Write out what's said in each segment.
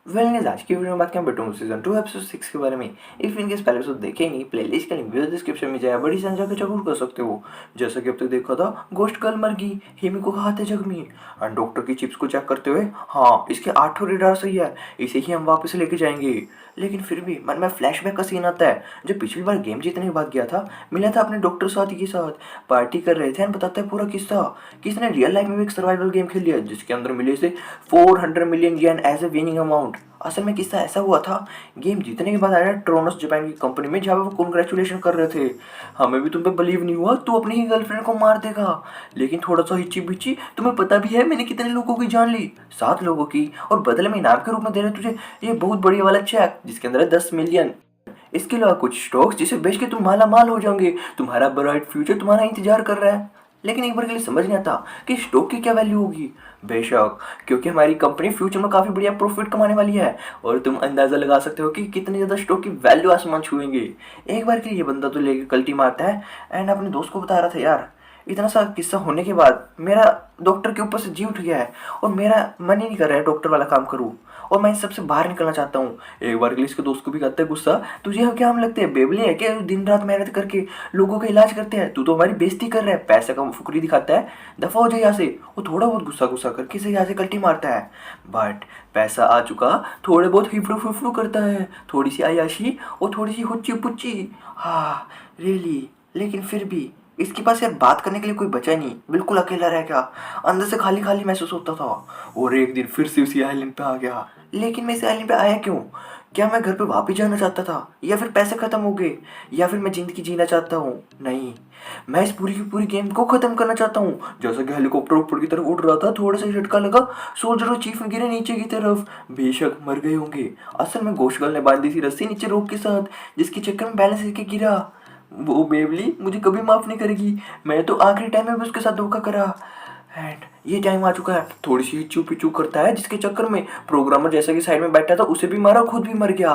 Well guys, आज की video में बात करें बेटूम सीजन 2 एपिसोड 6 के बारे में। इफ इनकेस पहले एपिसोड देखेंगे, प्लेलिस्ट का लिंक वीडियो डिस्क्रिप्शन में जाए, बड़ी संख्या के जरूर कर सकते हो। जैसा कि अब तक देखा था, गोस्ट गर्ल मर गई, हिमी को हाथ है जख्मी और डॉक्टर की चिप्स को चेक करते हुए, हाँ इसके 8 रेडार सही है, इसे ही हम वापस लेके जाएंगे। लेकिन फिर भी मन में फ्लैशबैक का सीन आता है, जो पिछली बार गेम जीतने के बाद गया था, मिला था अपने डॉक्टर साथी के साथ, पार्टी कर रहे थे और बताते हैं पूरा किस्सा कि इसने रियल लाइफ में भी एक सर्वाइवल गेम खेल लिया जिसके अंदर मिले से 400 million yen as a winning amount. असल में किस्सा ऐसा हुआ था, गेम जीतने के बाद आया ट्रोनस जापान की कंपनी में, जहाँ पे वो कॉन्ग्रेचुलेशन कर रहे थे। हमें भी तुम पे बिलीव नहीं हुआ, तू अपनी ही गर्लफ्रेंड को मार देगा। लेकिन थोड़ा सा हिच्ची बिच्ची, तुम्हें पता भी है मैंने कितने लोगों की जान ली, 7 लोगों की, और बदले में इनाम के रूप में दे रहे तुझे ये बहुत बढ़िया वाला चेक जिसके अंदर है 10 मिलियन। इसके अलावा कुछ स्टॉक्स जिसे बेच के तुम माला माल हो जाओगे, तुम्हारा ब्राइट फ्यूचर तुम्हारा इंतजार कर रहा है। लेकिन एक बार के लिए समझ नहीं आता कि स्टॉक की क्या वैल्यू होगी। बेशक, क्योंकि हमारी कंपनी फ्यूचर में काफ़ी बढ़िया प्रॉफिट कमाने वाली है और तुम अंदाज़ा लगा सकते हो कि कितनी ज़्यादा स्टॉक की वैल्यू आसमान छुएंगे। एक बार के लिए ये बंदा तो लेके कल्टी मारता है एंड अपने दोस्त को बता रहा था, यार इतना सा किस्सा होने के बाद मेरा डॉक्टर के ऊपर से जी उठ गया है और मेरा मन ही नहीं कर रहा है डॉक्टर वाला काम करूँ और मैं इस सबसे बाहर निकलना चाहता हूँ। एक बार के लिए इसके दोस्त को भी करता है गुस्सा, तुझे अब क्या हम लगते हैं बेबली है क्या, दिन रात मेहनत करके लोगों का इलाज करते हैं, तू तो हमारी बेइज्जती कर रहा है, पैसे का फुकरी दिखाता है, दफा हो जाए यहाँ से। वो थोड़ा बहुत गुस्सा गुस्सा करके से यहाँ से कल्टी मारता है। बट पैसा आ चुका, थोड़े बहुत हिफड़ू फिफड़ू करता है, थोड़ी सी आयाशी और थोड़ी सी हुच्ची पुच्ची, हाँ रियली। लेकिन फिर भी इसके पास यार बात करने के लिए कोई बचा नहीं, बिल्कुल अकेला रह गया, अंदर से खाली खाली महसूस होता था। और एक दिन फिर से उसी आइलैंड पे आ गया। लेकिन मैं इस आइलैंड पे आया क्यों? क्या मैं घर पे वापस जाना चाहता था, या फिर पैसे खत्म हो गए, या फिर मैं जिंदगी जीना चाहता हूँ? नहीं, मैं इस पूरी की पूरी गेम को खत्म करना चाहता हूँ। जैसा कि हेलीकॉप्टर ऊपर की तरफ उड़ रहा था, थोड़ा सा झटका लगा, सोल्जर और चीफ गिरे नीचे की तरफ, बेशक मर गए होंगे। असल में गोश्तगल ने बांधी थी रस्सी नीचे रोक के साथ, जिसके चक्कर में बैलेंस लेके गिरा। वो बेबली मुझे कभी माफ नहीं करेगी, मैं तो आखिरी टाइम में भी उसके साथ धोखा करा। एंड ये टाइम आ चुका है, थोड़ी सी हिच्चू पिचू करता है जिसके चक्कर में प्रोग्रामर जैसा कि साइड में बैठा था उसे भी मारा, खुद भी मर गया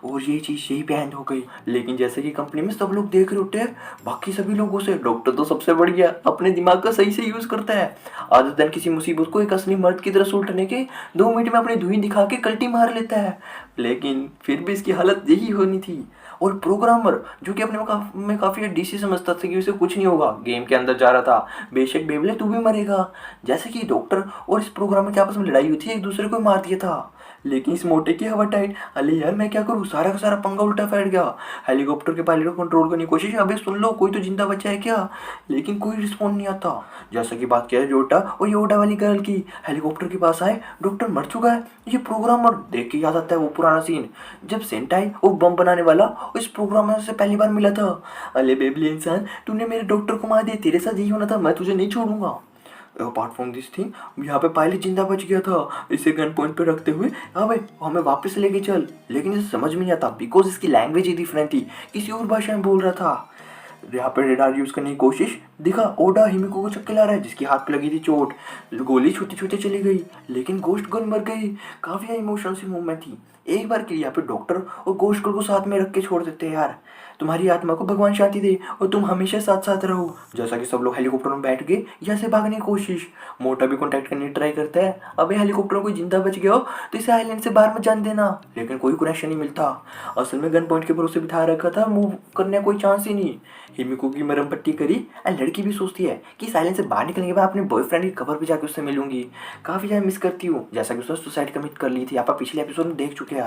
और ये चीज़ यही पे एंड हो गई। लेकिन जैसे कि कंपनी में सब लोग देख रहे होते हैं, बाकी सभी लोगों से डॉक्टर तो सबसे बढ़िया अपने दिमाग का सही से यूज़ करता है। आदत दिन किसी मुसीबत को एक असली मर्द की तरह सुलटने के 2 मिनट में अपनी धुई दिखा के कल्टी मार लेता है। लेकिन फिर भी इसकी हालत यही होनी थी। और प्रोग्रामर जो कि अपने में काफ़ी डीसी समझता था कि उसे कुछ नहीं होगा, गेम के अंदर जा रहा था, बेशक बेबले तू भी मरेगा। जैसे कि डॉक्टर और इस प्रोग्रामर के आपस में लड़ाई हुई थी, एक दूसरे को मार दिया था। लेकिन इस मोटे की हवा टाइट, अरे यार मैं क्या करूँ, सारा का सारा पंगा उल्टा फैल गया। हेलीकॉप्टर के पायलट को कंट्रोल करने की कोशिश, अबे सुन लो कोई तो जिंदा बचा है क्या? लेकिन कोई रिस्पॉन्ड नहीं आता। जैसा कि बात किया है योटा और योटा वाली गर्ल की, हेलीकॉप्टर के पास आए, डॉक्टर मर चुका है। ये प्रोग्रामर देख के याद आता है वो पुराना सीन, जब सेंटाई वो बम बनाने वाला इस प्रोग्रामर से पहली बार मिला था। अरे बेबली इंसान, तूने मेरे डॉक्टर को मार दिया, तेरे साथ यही होना था, मैं तुझे नहीं छोड़ूंगा। अपार्ट फ्रॉम दिस थिंग, यहाँ पे पायलट जिंदा बच गया था, इसे गन पॉइंट पे रखते हुए, हाँ भाई हमें वापस लेके चल। लेकिन इसे समझ में नहीं आता बिकॉज इसकी लैंग्वेज ही डिफरेंट थी, किसी और भाषा में बोल रहा था। यहाँ पे रेडार यूज करने की कोशिश, दिखा ओडा हिमिको को चक्के ला रहा है जिसकी हाथ पे लगी थी चोट, गोली छूते छूते चली गई, लेकिन गोश्त गन मर गई। काफी इमोशनल सी मूवमेंट थी। एक बार के लिए यहाँ पे डॉक्टर और गोश्त को साथ में रख के छोड़ देते हैं, यार तुम्हारी आत्मा को भगवान शांति दे और तुम हमेशा साथ साथ रहो। जैसा कि सब लोग हेलीकॉप्टर में बैठ गए, यहाँ से भागने की कोशिश, मोटा भी कॉन्टैक्ट करने की ट्राई करता है, अबे हेलीकॉप्टर में कोई जिंदा बच गया हो तो इसे आइलैंड से बाहर मत जाने देना। लेकिन कोई कनेक्शन नहीं मिलता। असल में गन पॉइंट के भरोसे बिठा रखा था, मूव करने का कोई चांस ही नहीं। हिमिको की मरम पट्टी करी एंड लड़की भी सोचती है कि इस आइलैंड से बाहर निकलने के बाद अपने बॉयफ्रेंड की कवर पे जाकर उससे मिलूंगी, काफ़ी ज़्यादा मिस करती हूँ। जैसा कि उसने सुसाइड कमिट कर ली थी, आप पिछले एपिसोड में देख चुके हैं।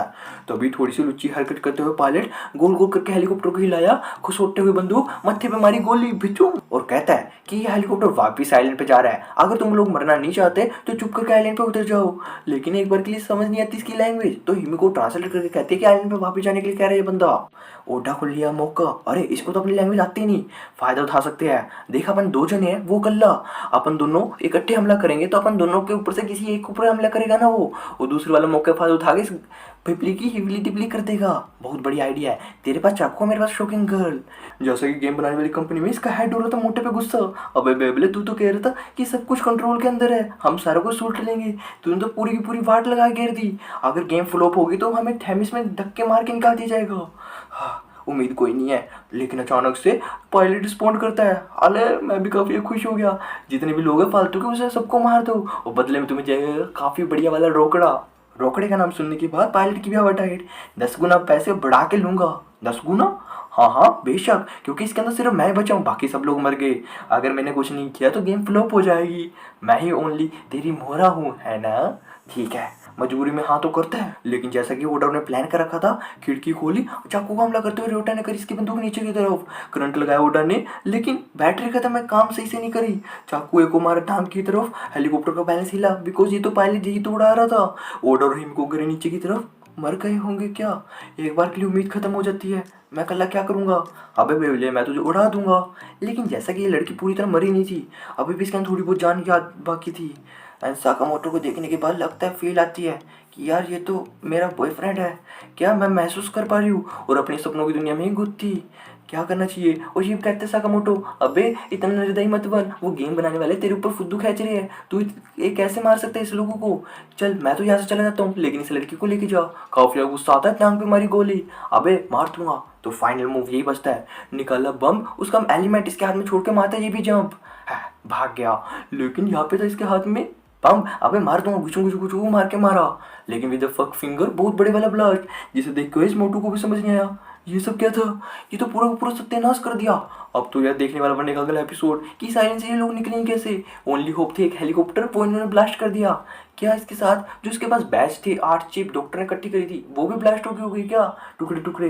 तो अभी थोड़ी सी लुच्ची हरकत करते हुए पायलट गोल गोल करके हेलीकॉप्टर को हिलाया, खुसोटते हुए बंदूक मत्थे पे मारी गोली भिचू, और कहता है कि ये हेलीकॉप्टर वापिस आइलैंड पे जा रहा है, अगर तुम लोग मरना नहीं चाहते तो चुप करके आइलैंड पे उतर जाओ। लेकिन एक बार के लिए समझ नहीं आती इसकी लैंग्वेज, तो हिमिको ट्रांसलेट करके कहती है कि आइलैंड पे वापस जाने के लिए कह रहा है ये बंदा। ओडा खुल लिया मौका, अरे इसको तो अपनी लैंग्वेज आती नहीं, फायदा उठा सकते हैं। देखा अपन 2 जने हैं, वो कल्ला, अपन दोनों इकट्ठे हमला करेंगे तो अपन दोनों के ऊपर से किसी एक ऊपर हमला करेगा ना, वो दूसरे वाला मौके फायदा उठा के इस पिपली की हिवली टिपली कर देगा। बहुत बढ़िया आइडिया है, तेरे पास चाकू, मेरे पास शॉकिंग गर्ल। जैसे कि गेम बनाने वाली कंपनी में इसका हेड हो रहा था मोटे पे गुस्सा, अबे बेबले तू तो कह रहा था कि सब कुछ कंट्रोल के अंदर है, हम सारा कुछ सूट लेंगे, तूने तो पूरी की पूरी वाट लगा घेर दी, अगर गेम फ्लॉप होगी तो हमें थेमिस में धक्के मार के निकाल दिया जाएगा। उम्मीद कोई नहीं है। लेकिन अचानक से पायलट रिस्पॉन्ड करता है, अले मैं भी काफ़ी खुश हो गया, जितने भी लोग हैं फालतू के उसे सबको मार दो और बदले में तुम्हें जाएगा काफ़ी बढ़िया वाला रोकड़ा। रोकड़े का नाम सुनने के बाद पायलट की भी हवा टाइट। 10 गुना पैसे बढ़ा के लूंगा। 10 गुना? हाँ हाँ बेशक, क्योंकि इसके अंदर सिर्फ मैं बचा हूँ, बाकी सब लोग मर गए। अगर मैंने कुछ नहीं किया तो गेम फ्लॉप हो जाएगी। मैं ही ओनली तेरी मोहरा हूँ, है ना? ठीक है, मजबूरी में हाँ तो करता है। लेकिन जैसा कि ओडा ने प्लान कर रखा था, खिड़की खोली, चाकू का हमला करते हुए रियोटा ने करी इसकी बंदूक नीचे की तरफ। करंट लगाया ओडा ने, लेकिन बैटरी खत्म है, काम सही से नहीं करी। चाकू एक को मारा टांग की तरफ। हेलीकॉप्टर का बैलेंस हिला, बिकॉज ये तो पायलट यही तो उड़ा रहा था। ओडा और हिम को गिरे नीचे की तरफ। मर गए होंगे क्या? एक बार के लिए उम्मीद खत्म हो जाती है। मैं कल क्या करूंगा? अबे बेवले, मैं तुझे उड़ा दूंगा। लेकिन जैसा कि ये लड़की पूरी तरह मरी नहीं थी, अभी भी इसके अंदर थोड़ी बहुत जान याद बाकी थी। एंड साकामोटो को देखने के बाद लगता है, फील आती है कि यार ये तो मेरा बॉयफ्रेंड है। क्या मैं महसूस कर पा रही हूँ? और अपने सपनों की दुनिया में ही गुम थी। क्या करना चाहिए? और ये कहते साकामोटो, अबे इतना निर्दयी मत बन, वो गेम बनाने वाले तेरे ऊपर फुद्दू खींच रहे हैं, तू ये कैसे मार सकता है इस लोगों को? चल मैं तो यहाँ से चला जाता हूँ, लेकिन इस लड़की को लेके जा। काफिला गुस्सा आता है, टांग पे मारी गोली। अबे मार दूंगा। तो फाइनल मूव यही बचता है, निकाला बम, उसका एलिमेंट इसके हाथ में छोड़ के मारता है, ये भी जंप भाग गया। लेकिन यहाँ पे था इसके हाथ में बम। अबे मार दूंगा, गुचू गुचू गुचू मार के मारा, लेकिन विद फक फिंगर, बहुत बड़े वाला ब्लास्ट, जिसे देख के इस मोटू को भी समझ नहीं आया ये सब क्या था। ये तो पूरा पूरा सत्यानाश कर दिया। अब तो यार देखने वाला बनने का अगला एपिसोड कि साइलेंस से ये लोग निकलेंगे कैसे। ओनली होप थी एक हेलीकॉप्टर, वो इन्होंने ब्लास्ट कर दिया। क्या इसके साथ जो इसके पास बैच थी 8 चिप डॉक्टर ने इकट्ठी करी थी, वो भी ब्लास्ट हो गई क्या? टुकड़े टुकड़े।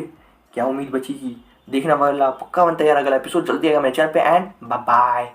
क्या उम्मीद बची की? देखना वाला पक्का बनता है यार अगला एपिसोड जल्दी आएगा मेरे चैनल पे। And bye bye.